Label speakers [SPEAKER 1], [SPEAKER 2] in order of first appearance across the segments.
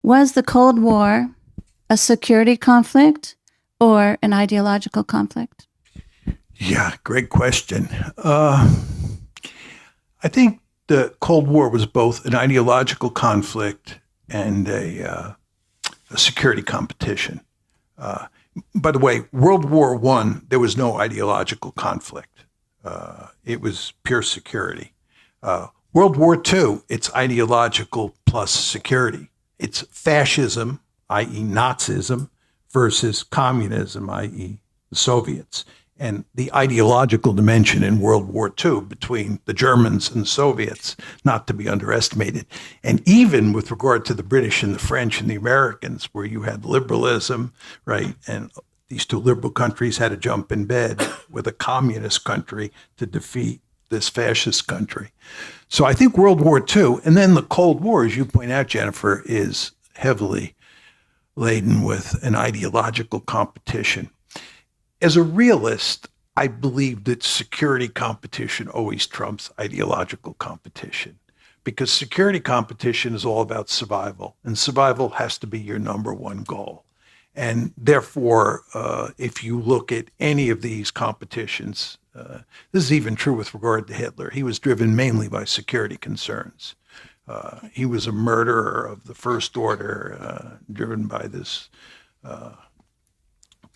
[SPEAKER 1] Was the Cold War a security conflict or an ideological conflict?
[SPEAKER 2] Yeah, great question. I think the Cold War was both an ideological conflict and a security competition. By the way, World War I, there was no ideological conflict. It was pure security. World War II, it's ideological plus security. It's fascism, i.e. Nazism, versus communism, i.e. the Soviets. And the ideological dimension in World War II between the Germans and the Soviets, not to be underestimated. And even with regard to the British and the French and the Americans, where you had liberalism, right? And these two liberal countries had to jump in bed with a communist country to defeat this fascist country. So I think World War II, and then the Cold War, as you point out, Jennifer, is heavily laden with an ideological competition. As a realist, I believe that security competition always trumps ideological competition, because security competition is all about survival, and survival has to be your number one goal. And therefore, if you look at any of these competitions, this is even true with regard to Hitler. He was driven mainly by security concerns. He was a murderer of the first order, driven by this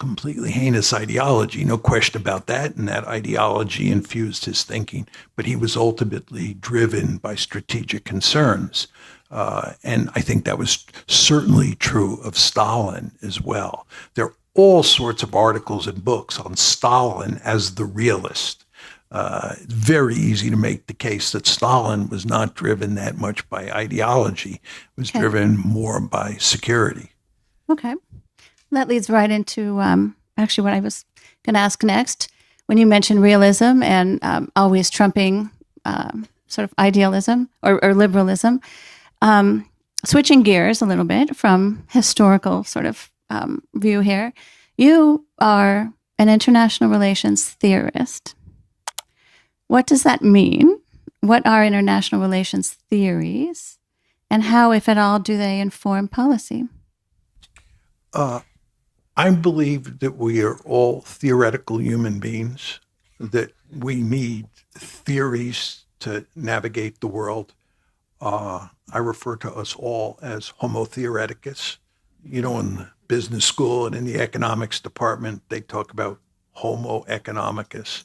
[SPEAKER 2] completely heinous ideology, no question about that, and that ideology infused his thinking, but he was ultimately driven by strategic concerns. And I think that was certainly true of Stalin as well. There are all sorts of articles and books on Stalin as the realist. It's very easy to make the case that Stalin was not driven that much by ideology, was driven more by security.
[SPEAKER 1] Okay. That leads right into actually what I was going to ask next. When you mentioned realism and always trumping sort of idealism or liberalism, switching gears a little bit from historical sort of view here, you are an international relations theorist. What does that mean? What are international relations theories? And how, if at all, do they inform policy?
[SPEAKER 2] I believe that we are all theoretical human beings, that we need theories to navigate the world. I refer to us all as homo theoreticus. You know, in the business school and in the economics department, they talk about homo economicus.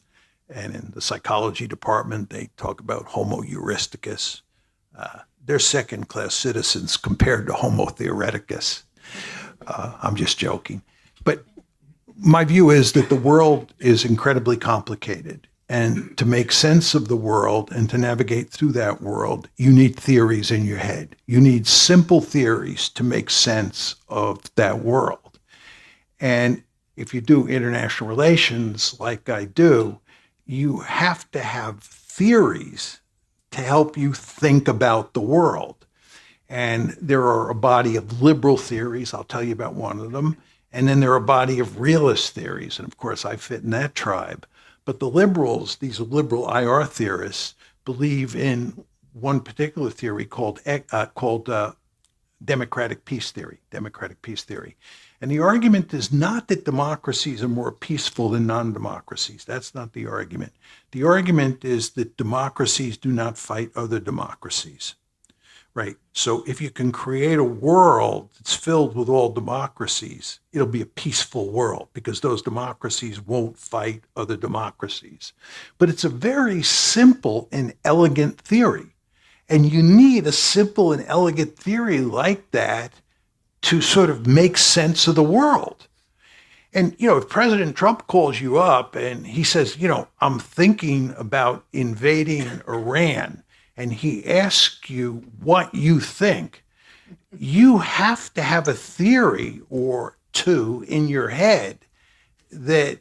[SPEAKER 2] And in the psychology department, they talk about homo heuristicus. They're second-class citizens compared to homo theoreticus. I'm just joking. But my view is that the world is incredibly complicated. And to make sense of the world and to navigate through that world, you need theories in your head. You need simple theories to make sense of that world. And if you do international relations like I do, you have to have theories to help you think about the world. And there are a body of liberal theories. I'll tell you about one of them. And then there are a body of realist theories. And of course, I fit in that tribe. But the liberals, these liberal IR theorists, believe in one particular theory called democratic peace theory. Democratic peace theory. And the argument is not that democracies are more peaceful than non-democracies. That's not the argument. The argument is that democracies do not fight other democracies. Right. So if you can create a world that's filled with all democracies, it'll be a peaceful world because those democracies won't fight other democracies. But it's a very simple and elegant theory. And you need a simple and elegant theory like that to sort of make sense of the world. And, you know, if President Trump calls you up and he says, you know, I'm thinking about invading Iran, and he asks you what you think, you have to have a theory or two in your head that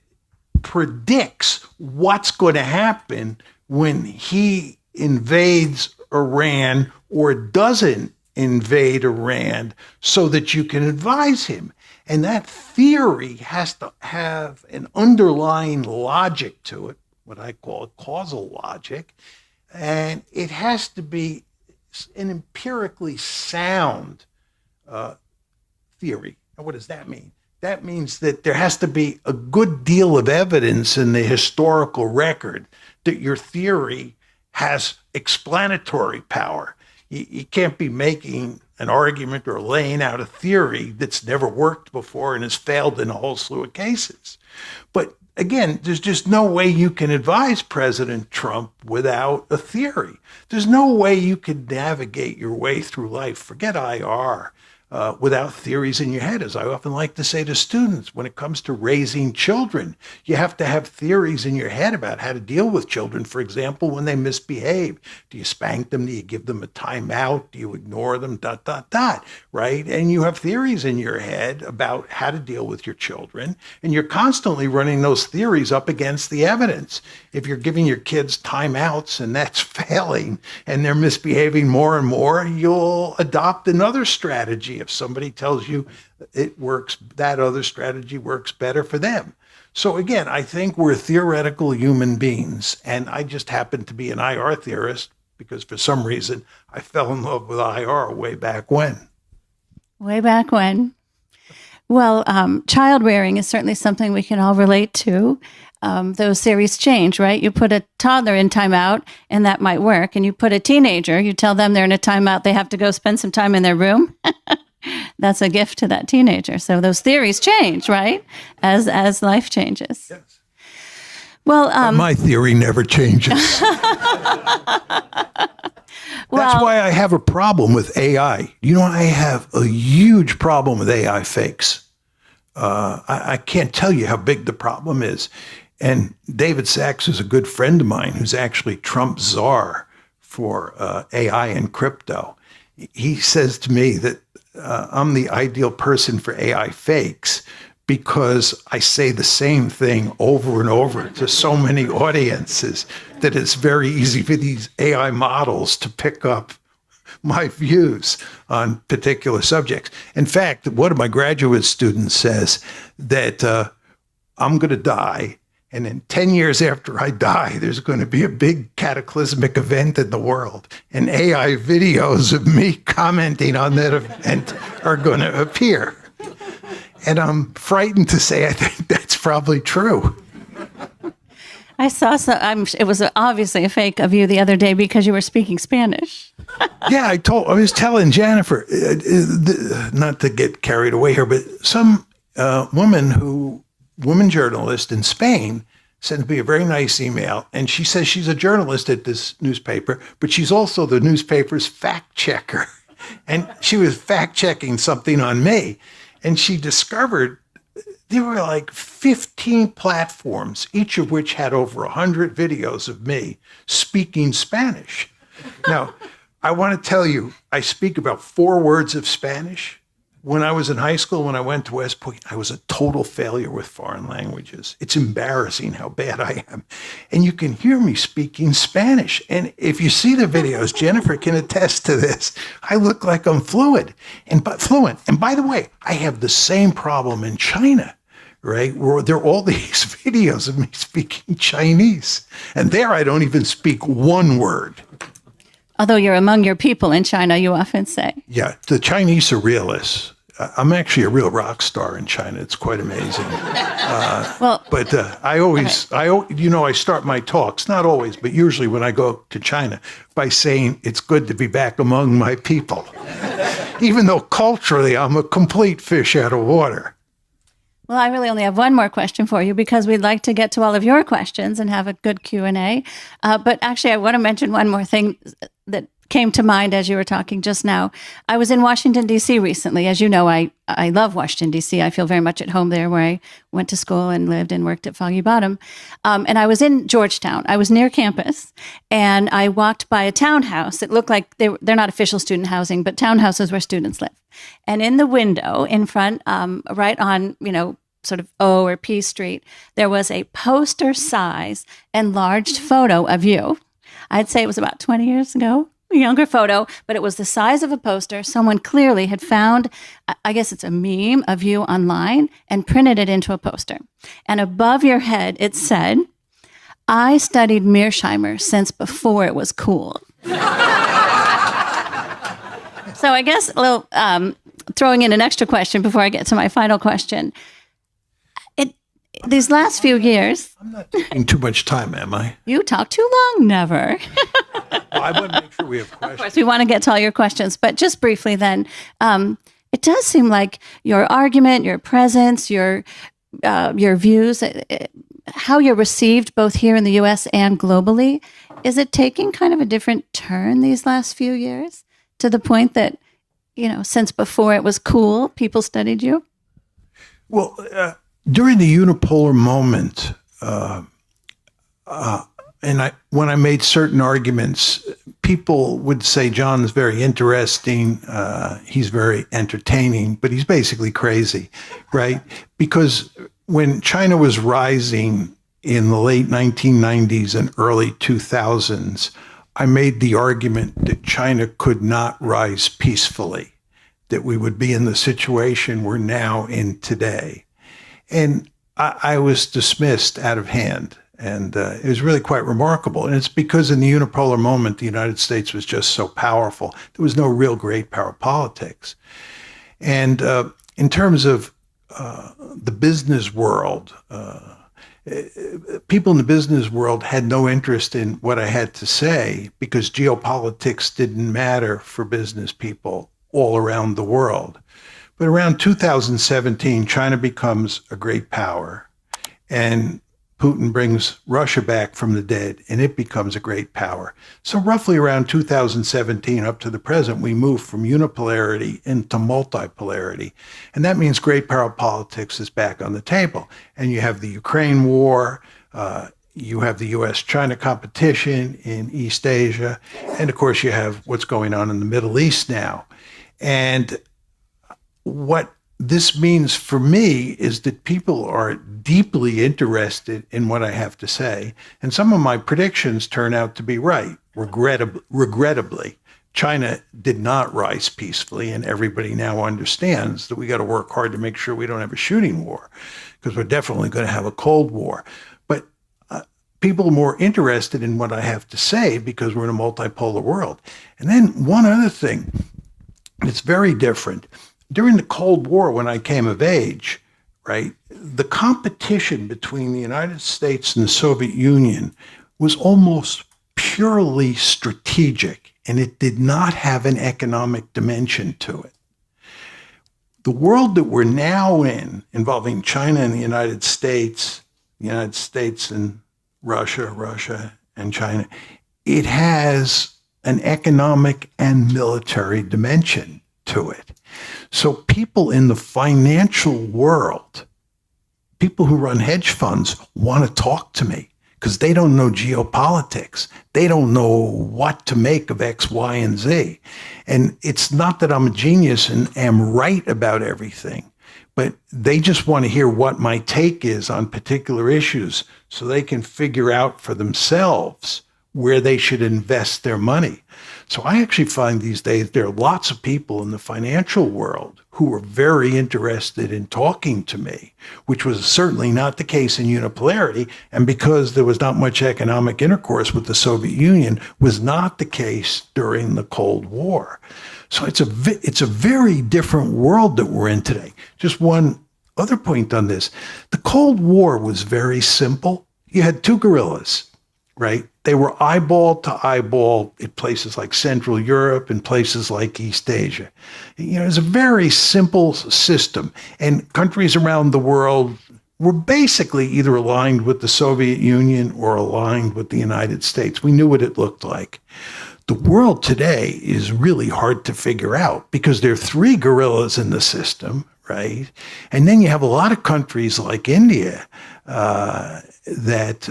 [SPEAKER 2] predicts what's going to happen when he invades Iran or doesn't invade Iran so that you can advise him. And that theory has to have an underlying logic to it, what I call a causal logic. And it has to be an empirically sound theory. And what does that mean? That means that there has to be a good deal of evidence in the historical record that your theory has explanatory power. You can't be making an argument or laying out a theory that's never worked before and has failed in a whole slew of cases. But again, there's just no way you can advise President Trump without a theory. There's no way you can navigate your way through life, forget IR, without theories in your head. As I often like to say to students, when it comes to raising children, you have to have theories in your head about how to deal with children. For example, when they misbehave, do you spank them? Do you give them a timeout? Do you ignore them? ... Right? And you have theories in your head about how to deal with your children, and you're constantly running those theories up against the evidence. If you're giving your kids timeouts and that's failing and they're misbehaving more and more, you'll adopt another strategy. If somebody tells you it works, that other strategy works better for them. So again, I think we're theoretical human beings, and I just happen to be an IR theorist because for some reason I fell in love with IR way back when.
[SPEAKER 1] Way back when. Well, child rearing is certainly something we can all relate to. Those theories change, right? You put a toddler in timeout and that might work. And you put a teenager, you tell them they're in a timeout, they have to go spend some time in their room. That's a gift to that teenager. So those theories change, right? As life changes.
[SPEAKER 2] Yes.
[SPEAKER 1] Well,
[SPEAKER 2] my theory never changes. That's why I have a problem with AI. You know, I have a huge problem with AI fakes. I can't tell you how big the problem is. And David Sachs is a good friend of mine who's actually Trump's czar for AI and crypto. He says to me that I'm the ideal person for AI fakes because I say the same thing over and over to so many audiences that it's very easy for these AI models to pick up my views on particular subjects. In fact, one of my graduate students says that I'm going to die, and in 10 years after I die, there's going to be a big cataclysmic event in the world, and AI videos of me commenting on that event are going to appear. And I'm frightened to say I think that's probably true.
[SPEAKER 1] I saw it was obviously a fake of you the other day because you were speaking Spanish.
[SPEAKER 2] Yeah, I was telling Jennifer, not to get carried away here, but some woman journalist in Spain sent me a very nice email, and she says she's a journalist at this newspaper, but she's also the newspaper's fact checker. And she was fact checking something on me, and she discovered there were like 15 platforms, each of which had over 100 videos of me speaking Spanish. Now, I want to tell you, I speak about 4 words of Spanish. When I was in high school, when I went to West Point, I was a total failure with foreign languages. It's embarrassing how bad I am. And you can hear me speaking Spanish. And if you see the videos, Jennifer can attest to this. I look like I'm fluent. And by the way, I have the same problem in China, right? Where there are all these videos of me speaking Chinese. And there I don't even speak one word.
[SPEAKER 1] Although you're among your people in China, you often say.
[SPEAKER 2] Yeah, the Chinese are realists. I'm actually a real rock star in China. It's quite amazing. But I start my talks, not always, but usually when I go to China, by saying it's good to be back among my people, even though culturally I'm a complete fish out of water.
[SPEAKER 1] Well, I really only have one more question for you because we'd like to get to all of your questions and have a good Q&A. But actually, I want to mention one more thing that came to mind as you were talking just now. I was in Washington, D.C. recently. As you know, I love Washington, D.C. I feel very much at home there where I went to school and lived and worked at Foggy Bottom. And I was in Georgetown. I was near campus, and I walked by a townhouse. It looked like they're not official student housing, but townhouses where students live. And in the window in front, right on, sort of O or P Street, there was a poster size enlarged photo of you. I'd say it was about 20 years ago. A younger photo, but it was the size of a poster. Someone clearly had found, I guess it's a meme of you online and printed it into a poster. And above your head, it said, "I studied Mearsheimer since before it was cool." So I guess a little throwing in an extra question before I get to my final question. These last few years,
[SPEAKER 2] I'm not taking too much time, am I?
[SPEAKER 1] you talk too long. Never.
[SPEAKER 2] Well, I want to make sure we have questions.
[SPEAKER 1] Of course, we want to get to all your questions, but just briefly then, it does seem like your argument, your presence, your views, how you're received both here in the U.S. and globally, is it taking kind of a different turn these last few years to the point that, since before it was cool, people studied you?
[SPEAKER 2] Well, during the unipolar moment, when I made certain arguments, people would say John's very interesting, he's very entertaining, but he's basically crazy, right? Because when China was rising in the late 1990s and early 2000s, I made the argument that China could not rise peacefully, that we would be in the situation we're now in today. And I was dismissed out of hand. And it was really quite remarkable. And it's because in the unipolar moment, the United States was just so powerful. There was no real great power politics. And in terms of the business world, people in the business world had no interest in what I had to say because geopolitics didn't matter for business people all around the world. But around 2017, China becomes a great power, and Putin brings Russia back from the dead, and it becomes a great power. So roughly around 2017 up to the present, we move from unipolarity into multipolarity. And that means great power politics is back on the table. And you have the Ukraine war, you have the U.S.-China competition in East Asia, and of course you have what's going on in the Middle East now. And what this means for me is that people are deeply interested in what I have to say. And some of my predictions turn out to be right, regrettably. China did not rise peacefully, and everybody now understands that we got to work hard to make sure we don't have a shooting war, because we're definitely going to have a Cold War. But people are more interested in what I have to say because we're in a multipolar world. And then one other thing that's very different. During the Cold War, when I came of age, right, the competition between the United States and the Soviet Union was almost purely strategic, and it did not have an economic dimension to it. The world that we're now in, involving China and the United States and Russia, Russia and China, it has an economic and military dimension to it. So people in the financial world, people who run hedge funds, want to talk to me because they don't know geopolitics. They don't know what to make of X, Y, and Z. And it's not that I'm a genius and am right about everything, but they just want to hear what my take is on particular issues so they can figure out for themselves where they should invest their money. So I actually find these days there are lots of people in the financial world who are very interested in talking to me, which was certainly not the case in unipolarity, and because there was not much economic intercourse with the Soviet Union, was not the case during the Cold War. So it's a very different world that we're in today. Just one other point on this. The Cold War was very simple. You had two guerrillas, right? They were eyeball to eyeball in places like Central Europe and places like East Asia. It's a very simple system. And countries around the world were basically either aligned with the Soviet Union or aligned with the United States. We knew what it looked like. The world today is really hard to figure out because there are three guerrillas in the system, right? And then you have a lot of countries like India that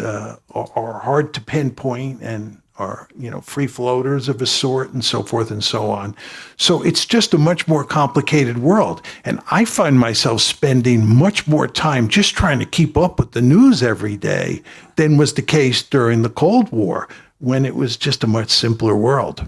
[SPEAKER 2] are hard to pinpoint and are, free floaters of a sort and so forth and so on. So it's just a much more complicated world. And I find myself spending much more time just trying to keep up with the news every day than was the case during the Cold War, when it was just a much simpler world.